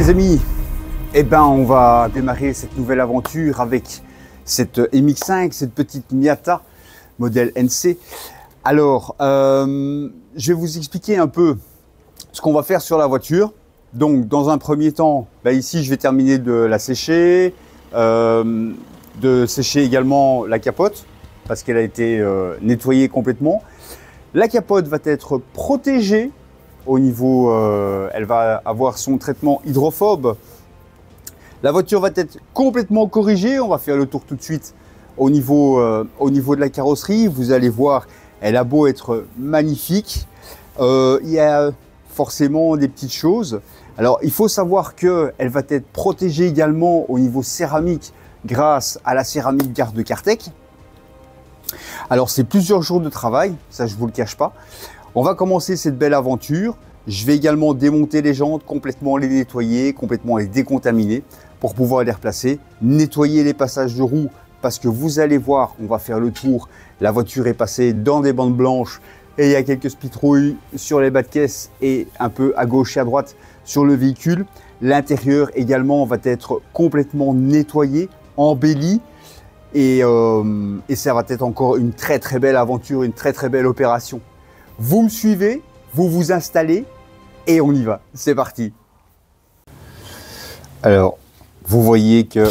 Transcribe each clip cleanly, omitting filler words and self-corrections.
les amis, eh ben, on va démarrer cette nouvelle aventure avec cette MX5, cette petite Miata modèle NC. Alors, je vais vous expliquer un peu ce qu'on va faire sur la voiture. Donc, dans un premier temps, ici, je vais terminer de la sécher, de sécher également la capote parce qu'elle a été nettoyée complètement. La capote va être protégée au niveau, elle va avoir son traitement hydrophobe. La voiture va être complètement corrigée. On va faire le tour tout de suite au niveau de la carrosserie. Vous allez voir, elle a beau être magnifique. Il y a forcément des petites choses. Alors, il faut savoir qu'elle va être protégée également au niveau céramique grâce à la céramique Garde Cartec. Alors, c'est plusieurs jours de travail, ça je vous le cache pas. On va commencer cette belle aventure. Je vais également démonter les jantes, complètement les nettoyer, complètement les décontaminer pour pouvoir les replacer. Nettoyer les passages de roues parce que vous allez voir, on va faire le tour. La voiture est passée dans des bandes blanches et il y a quelques spitrouilles sur les bas de caisse et un peu à gauche et à droite sur le véhicule. L'intérieur également va être complètement nettoyé, embelli. Et ça va être encore une très très belle aventure, une très très belle opération. Vous me suivez, vous vous installez et on y va. C'est parti. Alors, vous voyez que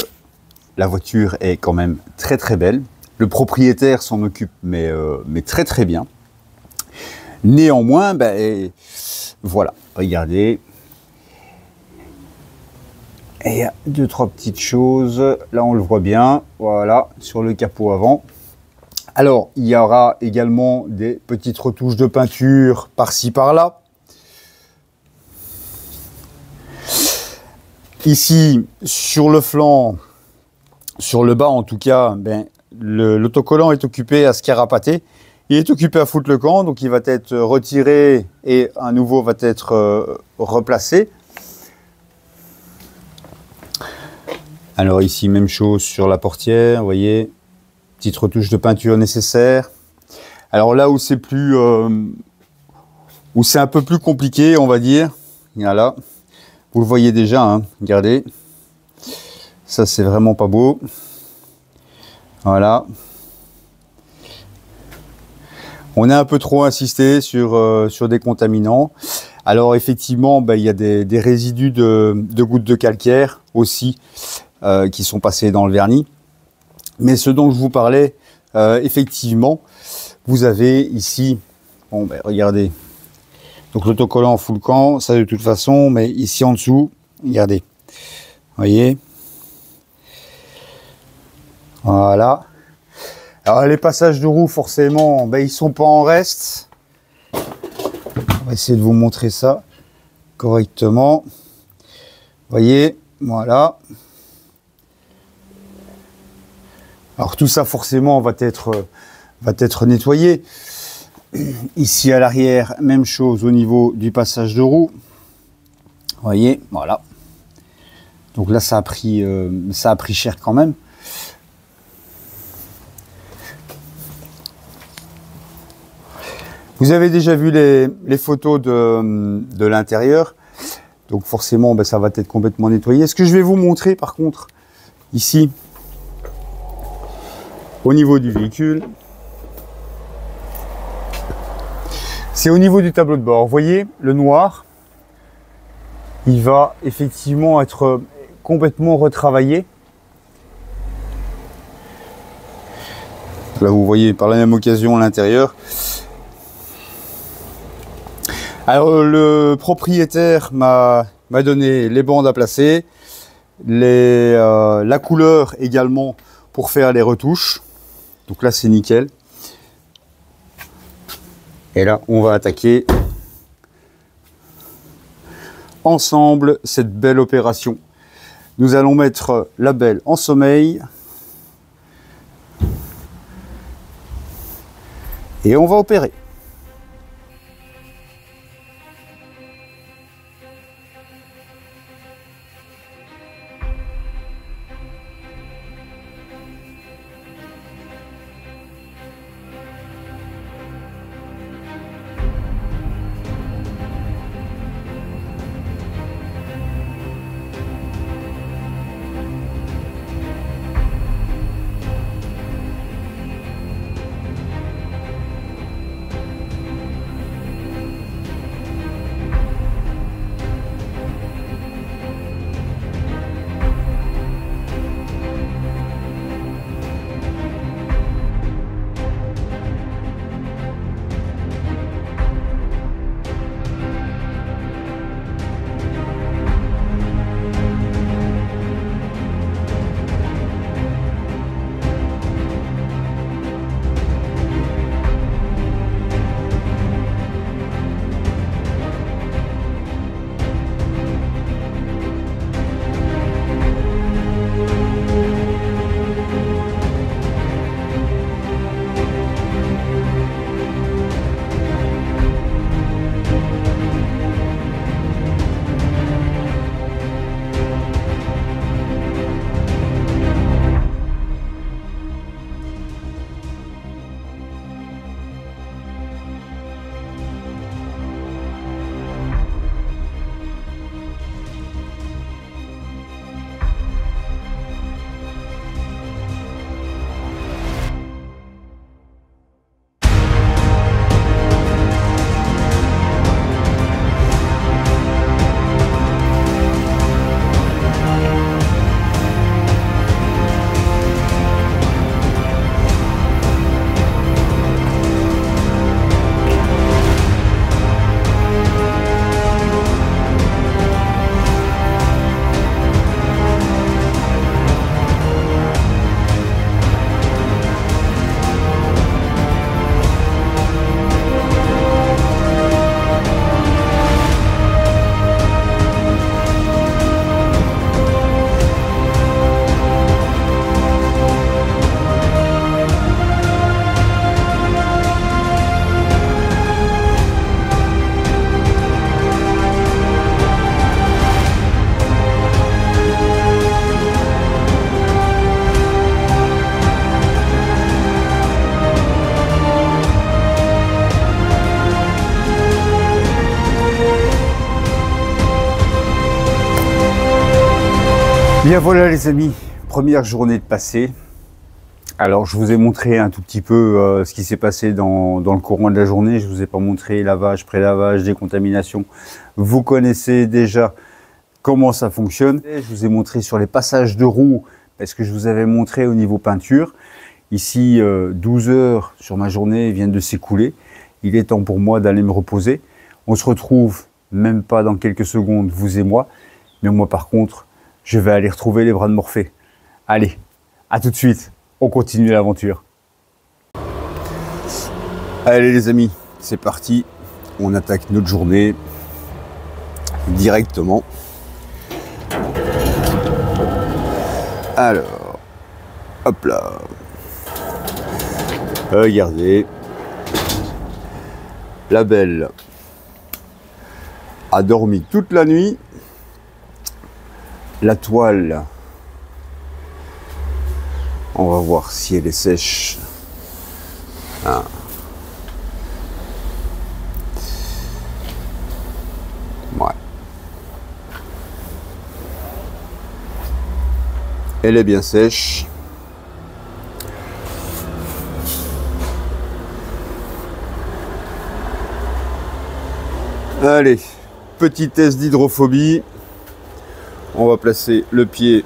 la voiture est quand même très très belle. Le propriétaire s'en occupe, mais très très bien. Néanmoins, voilà, regardez. Et il y a deux, trois petites choses. Là, on le voit bien. Voilà, sur le capot avant. Alors, il y aura également des petites retouches de peinture par-ci, par-là. Ici, sur le flanc, sur le bas en tout cas, l'autocollant est occupé à se carapater. Il est occupé à foutre le camp, donc il va être retiré et un nouveau va être replacé. Alors ici, même chose sur la portière, vous voyez. Petite retouche de peinture nécessaire. Alors là où c'est plus, où c'est un peu plus compliqué, on va dire. Voilà, vous le voyez déjà. Hein, regardez, ça c'est vraiment pas beau. Voilà, on a un peu trop insisté sur des contaminants. Alors effectivement, il y a des résidus de gouttes de calcaire aussi qui sont passés dans le vernis. Mais ce dont je vous parlais, effectivement, vous avez ici, regardez, donc l'autocollant full camp, ça de toute façon, mais ici en dessous, regardez, voyez, voilà. Alors les passages de roues, forcément, ils sont pas en reste. On va essayer de vous montrer ça correctement. Voyez, voilà. Alors tout ça forcément va être nettoyé. Ici à l'arrière, même chose au niveau du passage de roue. Vous voyez, voilà. Donc là ça a pris cher quand même. Vous avez déjà vu les photos de l'intérieur. Donc forcément ça va être complètement nettoyé. Ce que je vais vous montrer par contre ici, au niveau du véhicule, c'est au niveau du tableau de bord. Vous voyez, le noir, il va effectivement être complètement retravaillé. Là, vous voyez par la même occasion l'intérieur. Alors, le propriétaire m'a donné les bandes à placer, la couleur également pour faire les retouches. Donc là, c'est nickel. Et là, on va attaquer ensemble cette belle opération. Nous allons mettre la belle en sommeil. Et on va opérer. Bien voilà les amis, première journée de passée. Alors je vous ai montré un tout petit peu ce qui s'est passé dans le courant de la journée. Je ne vous ai pas montré lavage, pré-lavage, décontamination. Vous connaissez déjà comment ça fonctionne. Je vous ai montré sur les passages de roues, parce que je vous avais montré au niveau peinture. Ici, 12 heures sur ma journée viennent de s'écouler. Il est temps pour moi d'aller me reposer. On se retrouve même pas dans quelques secondes, vous et moi. Mais moi par contre, je vais aller retrouver les bras de Morphée. Allez, à tout de suite, on continue l'aventure. Allez les amis, c'est parti. On attaque notre journée directement. Alors, hop là. Regardez. La belle a dormi toute la nuit. La toile, on va voir si elle est sèche. Ah. Ouais. Elle est bien sèche. Allez, petit test d'hydrophobie. On va placer le pied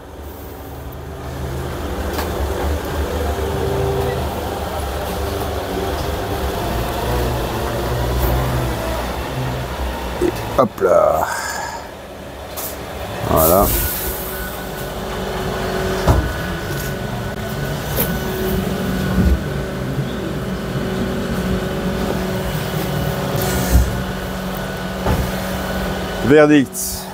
et hop là. Voilà. Verdict.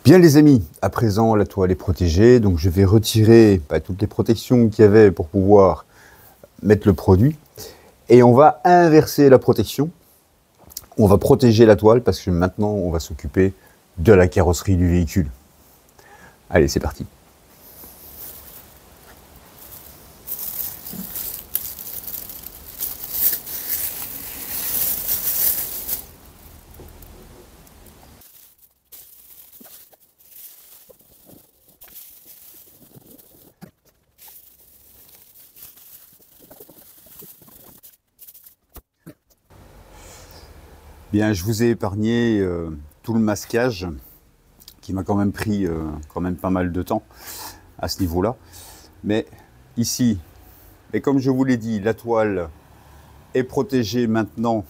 Bien les amis, à présent la toile est protégée, donc je vais retirer toutes les protections qu'il y avait pour pouvoir mettre le produit. Et on va inverser la protection. On va protéger la toile parce que maintenant on va s'occuper de la carrosserie du véhicule. Allez, c'est parti. Bien, je vous ai épargné tout le masquage qui m'a quand même pris pas mal de temps à ce niveau-là. Mais ici, et comme je vous l'ai dit, la toile est protégée maintenant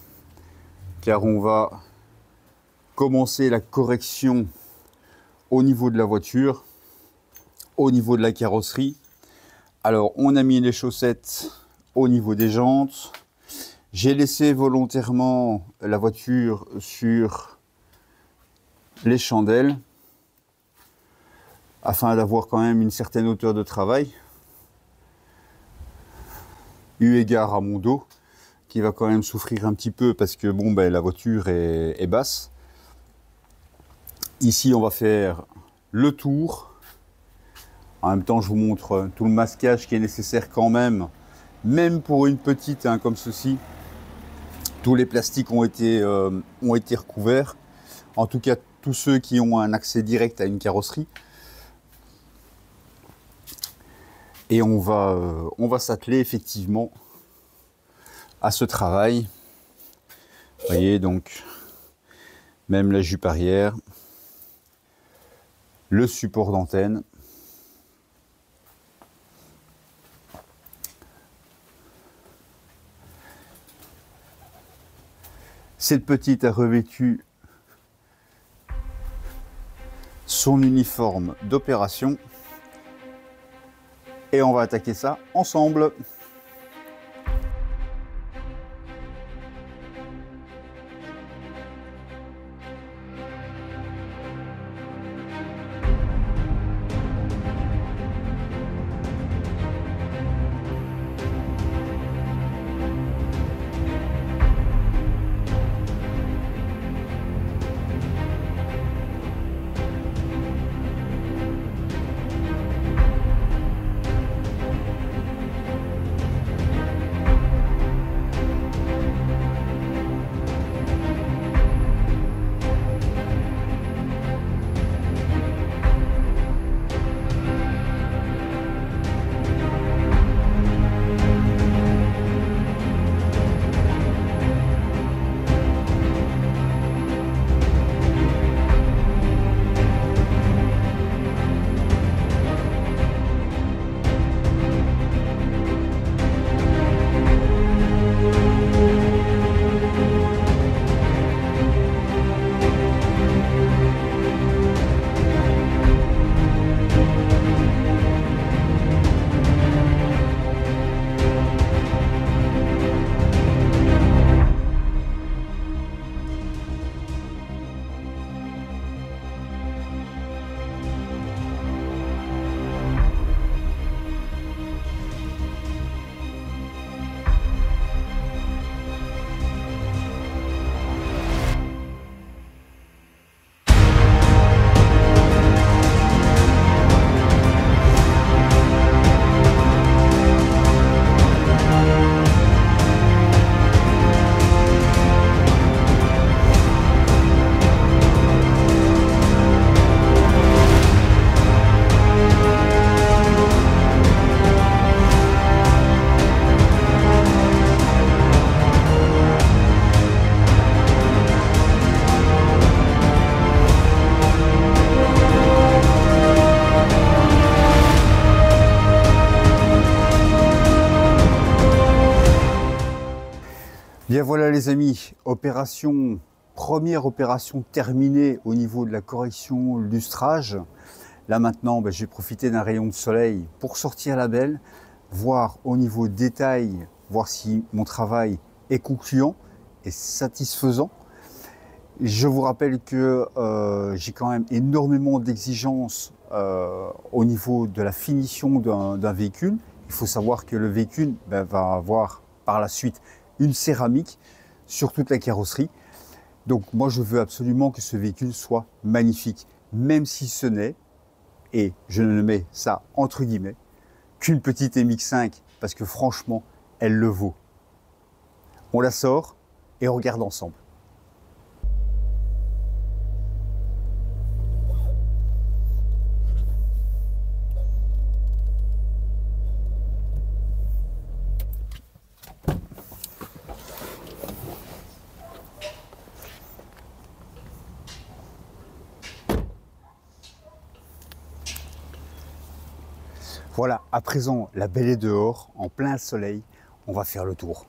car on va commencer la correction au niveau de la voiture, au niveau de la carrosserie. Alors, on a mis les chaussettes au niveau des jantes. J'ai laissé volontairement la voiture sur les chandelles afin d'avoir quand même une certaine hauteur de travail, eu égard à mon dos qui va quand même souffrir un petit peu parce que bon, la voiture est basse. Ici, on va faire le tour. En même temps, je vous montre tout le masquage qui est nécessaire quand même pour une petite comme ceci. Tous les plastiques ont été recouverts. En tout cas, tous ceux qui ont un accès direct à une carrosserie. Et on va s'atteler effectivement à ce travail. Vous voyez, donc, même la jupe arrière, le support d'antenne. Cette petite a revêtu son uniforme d'opération et on va attaquer ça ensemble. Bien voilà les amis, première opération terminée au niveau de la correction lustrage. Là maintenant, j'ai profité d'un rayon de soleil pour sortir la belle, voir au niveau détail, voir si mon travail est concluant et satisfaisant. Je vous rappelle que j'ai quand même énormément d'exigences au niveau de la finition d'un véhicule. Il faut savoir que le véhicule va avoir par la suite une céramique sur toute la carrosserie. Donc moi je veux absolument que ce véhicule soit magnifique, même si ce n'est, et je ne mets ça entre guillemets, qu'une petite MX5, parce que franchement, elle le vaut. On la sort et on regarde ensemble. Voilà, à présent, la belle est dehors, en plein soleil, on va faire le tour.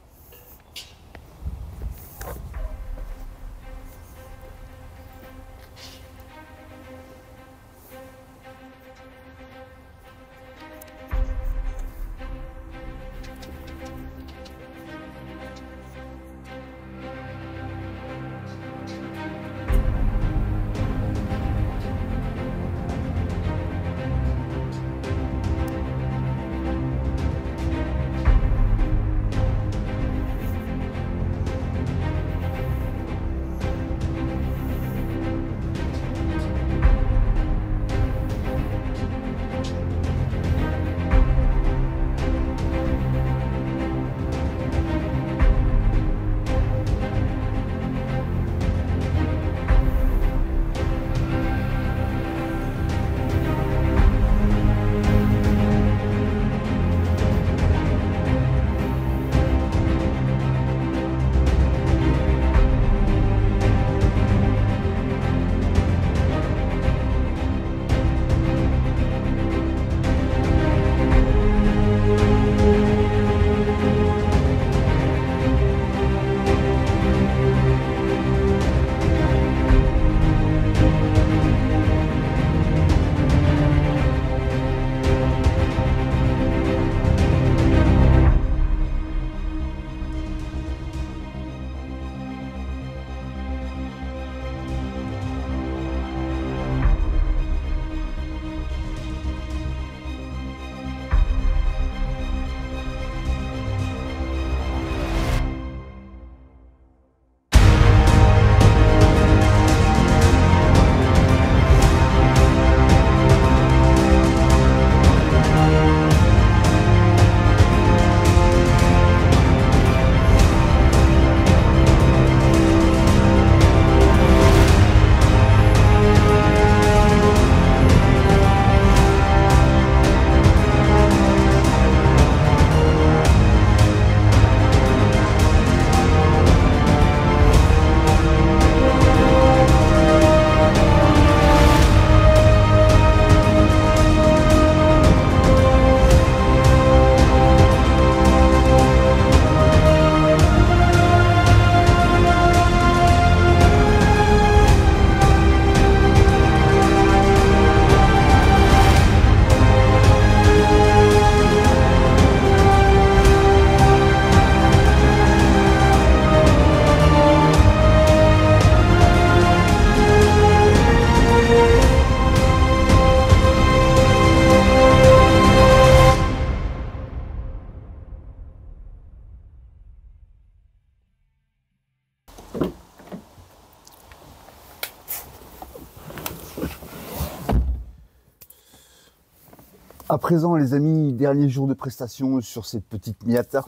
À présent, les amis, dernier jour de prestation sur cette petite Miata,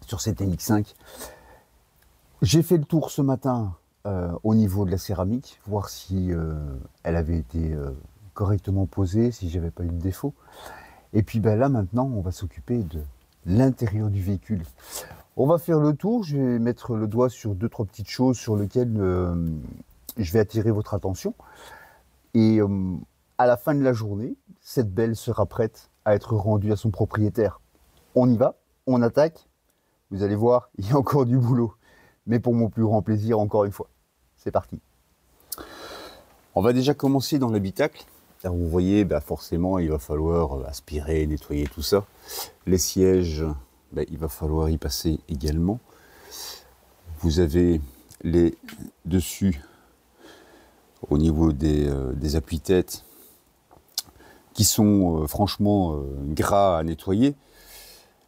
sur cette MX5. J'ai fait le tour ce matin au niveau de la céramique, voir si elle avait été correctement posée, si j'avais pas eu de défaut. Et puis là maintenant, on va s'occuper de l'intérieur du véhicule. On va faire le tour, je vais mettre le doigt sur 2-3 petites choses sur lesquelles je vais attirer votre attention. Et à la fin de la journée, cette belle sera prête à être rendue à son propriétaire. On y va, on attaque, vous allez voir, il y a encore du boulot. Mais pour mon plus grand plaisir, encore une fois. C'est parti. On va déjà commencer dans l'habitacle. Vous voyez, forcément, il va falloir aspirer, nettoyer tout ça. Les sièges, il va falloir y passer également. Vous avez les dessus au niveau des appuis-têtes qui sont franchement gras à nettoyer.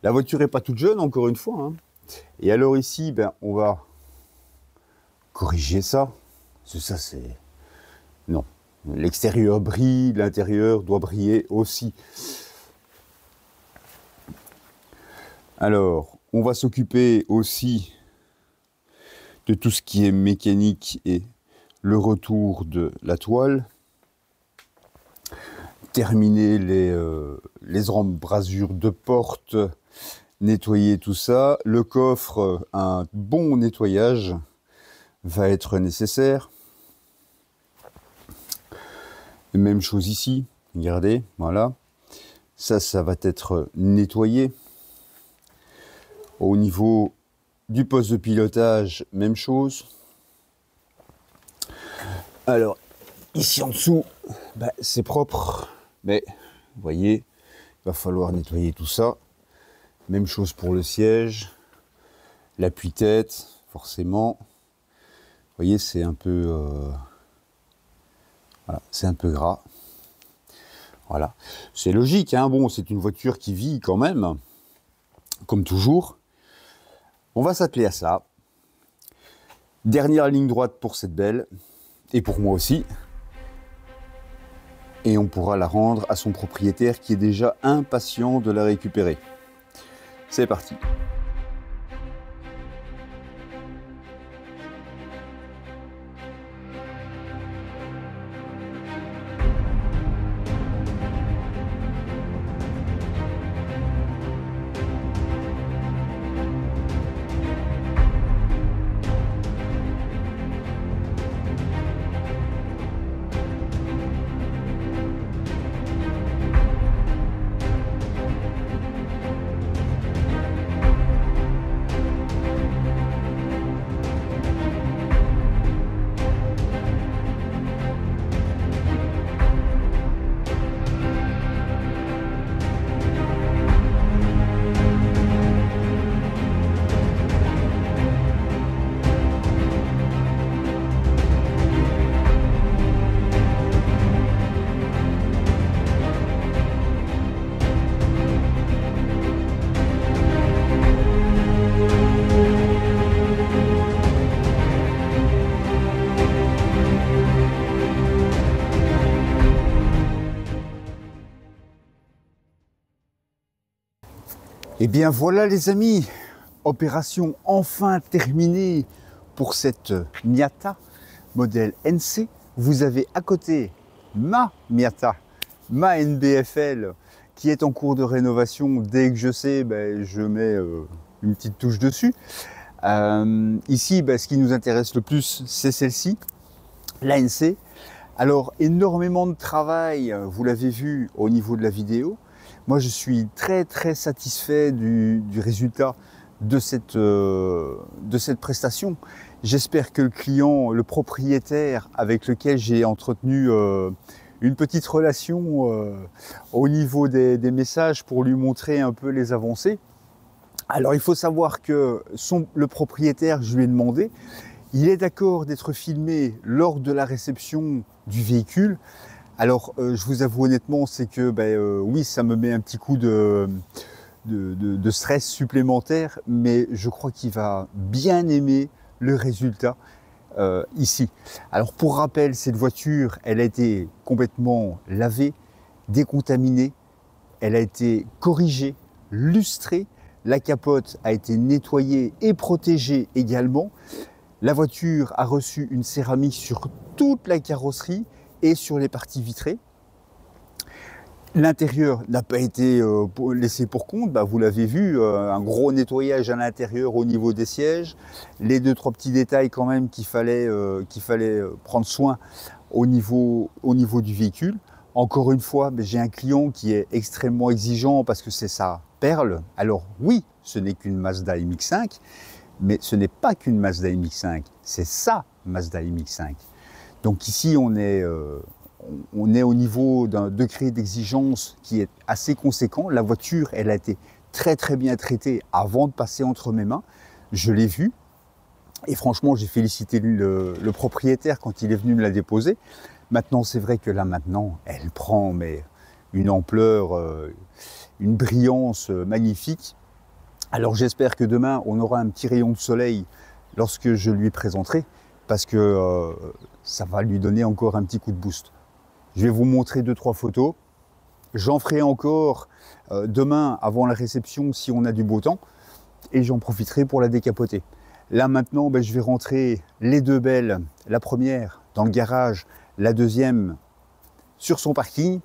La voiture n'est pas toute jeune, encore une fois, hein. Et alors ici, on va corriger ça. Ça, c'est... Non. L'extérieur brille, l'intérieur doit briller aussi. Alors, on va s'occuper aussi de tout ce qui est mécanique et le retour de la toile. Terminer les embrasures de porte, nettoyer tout ça. Le coffre, un bon nettoyage va être nécessaire. Même chose ici, regardez, voilà. Ça va être nettoyé. Au niveau du poste de pilotage, même chose. Alors, ici en dessous, c'est propre, mais vous voyez, il va falloir nettoyer tout ça. Même chose pour le siège, l'appui-tête, forcément. Vous voyez, c'est un peu... Voilà, c'est un peu gras. Voilà. C'est logique, hein. Bon, c'est une voiture qui vit quand même, comme toujours. On va s'atteler à ça. Dernière ligne droite pour cette belle, et pour moi aussi. Et on pourra la rendre à son propriétaire qui est déjà impatient de la récupérer. C'est parti. Et bien voilà les amis, opération enfin terminée pour cette Miata modèle NC. Vous avez à côté ma Miata, ma NBFL qui est en cours de rénovation. Dès que je sais, je mets une petite touche dessus. Ici, ce qui nous intéresse le plus, c'est celle-ci, la NC. Alors énormément de travail, vous l'avez vu au niveau de la vidéo. Moi, je suis très satisfait du résultat de cette prestation. J'espère que le client, le propriétaire avec lequel j'ai entretenu une petite relation au niveau des messages pour lui montrer un peu les avancées. Alors, il faut savoir que le propriétaire, je lui ai demandé, il est d'accord d'être filmé lors de la réception du véhicule. Alors, je vous avoue honnêtement, c'est que oui, ça me met un petit coup de stress supplémentaire, mais je crois qu'il va bien aimer le résultat ici. Alors, pour rappel, cette voiture, elle a été complètement lavée, décontaminée, elle a été corrigée, lustrée, la capote a été nettoyée et protégée également. La voiture a reçu une céramique sur toute la carrosserie et sur les parties vitrées. L'intérieur n'a pas été laissé pour compte, vous l'avez vu, un gros nettoyage à l'intérieur au niveau des sièges, les 2-3 petits détails quand même qu'il fallait prendre soin au niveau du véhicule. Encore une fois, j'ai un client qui est extrêmement exigeant parce que c'est sa perle. Alors oui, ce n'est qu'une Mazda MX-5, mais ce n'est pas qu'une Mazda MX-5, c'est sa Mazda MX-5. Donc ici, on est au niveau d'un degré d'exigence qui est assez conséquent. La voiture, elle a été très très bien traitée avant de passer entre mes mains. Je l'ai vue et franchement, j'ai félicité le propriétaire quand il est venu me la déposer. Maintenant, c'est vrai que là, maintenant, elle prend une ampleur, une brillance magnifique. Alors j'espère que demain, on aura un petit rayon de soleil lorsque je lui présenterai, parce que ça va lui donner encore un petit coup de boost. Je vais vous montrer 2-3 photos. J'en ferai encore demain avant la réception si on a du beau temps, et j'en profiterai pour la décapoter. Là maintenant, je vais rentrer les deux belles, la première dans le garage, la deuxième sur son parking.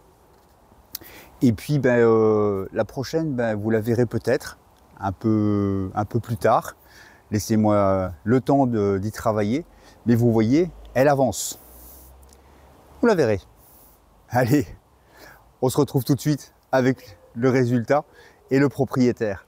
Et puis la prochaine, vous la verrez peut-être un peu plus tard. Laissez-moi le temps d'y travailler. Mais vous voyez, elle avance. Vous la verrez. Allez, on se retrouve tout de suite avec le résultat et le propriétaire.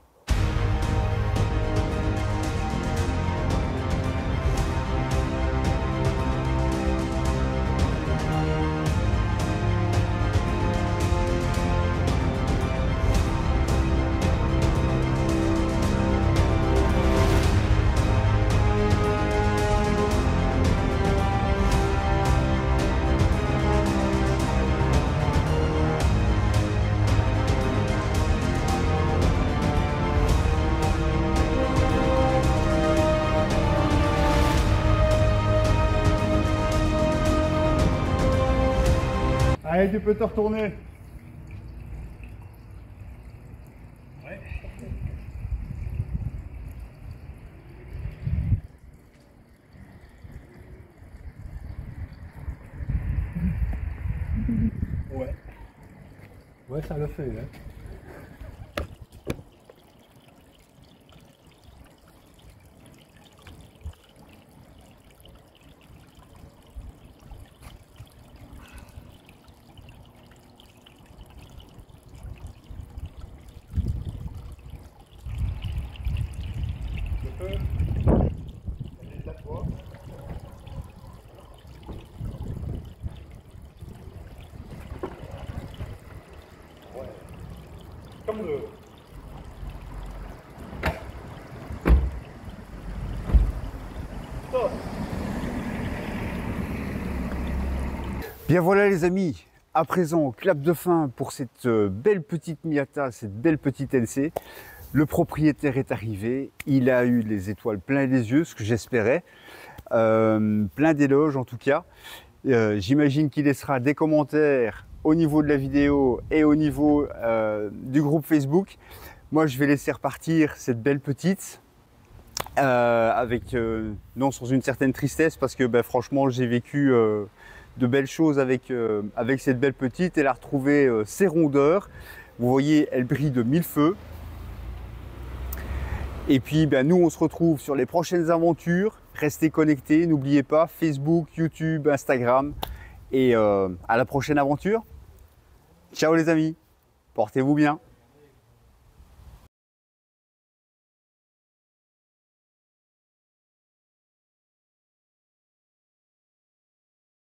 Allez, tu peux te retourner. Ouais. Ouais. Ouais, ça le fait, hein. Comme le... Stop. Bien voilà les amis, à présent, clap de fin pour cette belle petite Miata, cette belle petite NC. Le propriétaire est arrivé, il a eu les étoiles plein les yeux, ce que j'espérais, plein d'éloges en tout cas. J'imagine qu'il laissera des commentaires au niveau de la vidéo et au niveau du groupe Facebook. Moi, je vais laisser repartir cette belle petite non sans une certaine tristesse parce que franchement, j'ai vécu de belles choses avec cette belle petite. Elle a retrouvé ses rondeurs. Vous voyez, elle brille de mille feux. Et puis, nous, on se retrouve sur les prochaines aventures. Restez connectés, n'oubliez pas, Facebook, YouTube, Instagram. Et à la prochaine aventure. Ciao les amis, portez-vous bien.